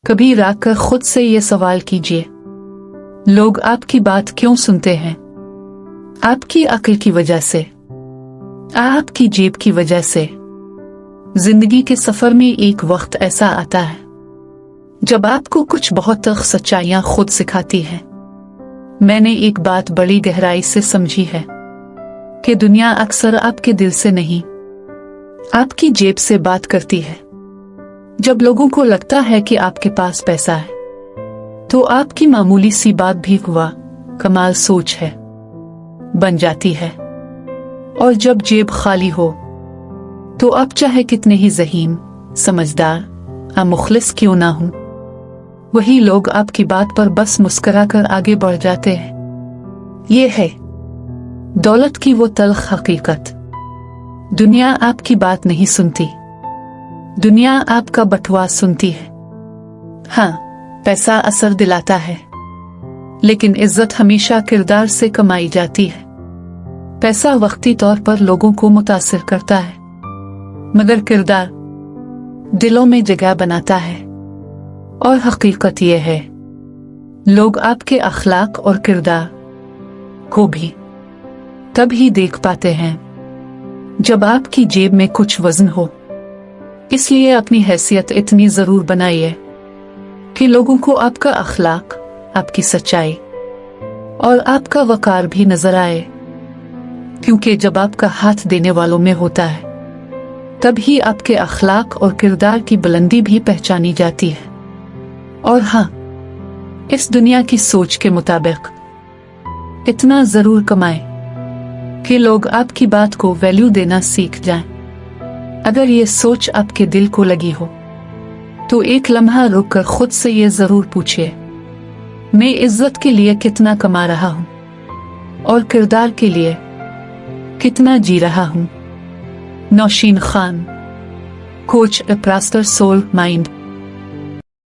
कभी रात खुद से ये सवाल कीजिए, लोग आपकी बात क्यों सुनते हैं? आपकी अक्ल की वजह से, आपकी जेब की वजह से। जिंदगी के सफर में एक वक्त ऐसा आता है जब आपको कुछ बहुत सच्चाइयां खुद सिखाती हैं। मैंने एक बात बड़ी गहराई से समझी है कि दुनिया अक्सर आपके दिल से नहीं, आपकी जेब से बात करती है। जब लोगों को लगता है कि आपके पास पैसा है तो आपकी मामूली सी बात भी हुआ कमाल सोच है बन जाती है, और जब जेब खाली हो तो आप चाहे कितने ही ज़हीन, समझदार या मुखलिस क्यों ना हो, वही लोग आपकी बात पर बस मुस्कुराकर आगे बढ़ जाते हैं। ये है दौलत की वो तल्ख हकीकत। दुनिया आपकी बात नहीं सुनती, दुनिया आपका बटवा सुनती है। हाँ, पैसा असर दिलाता है, लेकिन इज्जत हमेशा किरदार से कमाई जाती है। पैसा वक्ती तौर पर लोगों को मुतासिर करता है, मगर किरदार दिलों में जगह बनाता है। और हकीकत यह है, लोग आपके अखलाक और किरदार को भी तब ही देख पाते हैं जब आपकी जेब में कुछ वजन हो। इसलिए अपनी हैसियत इतनी जरूर बनाइए कि लोगों को आपका अखलाक, आपकी सच्चाई और आपका वकार भी नजर आए, क्योंकि जब आपका हाथ देने वालों में होता है तब ही आपके अखलाक और किरदार की बुलंदी भी पहचानी जाती है। और हाँ, इस दुनिया की सोच के मुताबिक इतना जरूर कमाएं कि लोग आपकी बात को वैल्यू देना सीख जाएं। अगर ये सोच आपके दिल को लगी हो तो एक लम्हा रुककर खुद से ये जरूर पूछिए, मैं इज्जत के लिए कितना कमा रहा हूं और किरदार के लिए कितना जी रहा हूं। नौशीन खान, कोच, अ प्रास्टर सोल माइंड।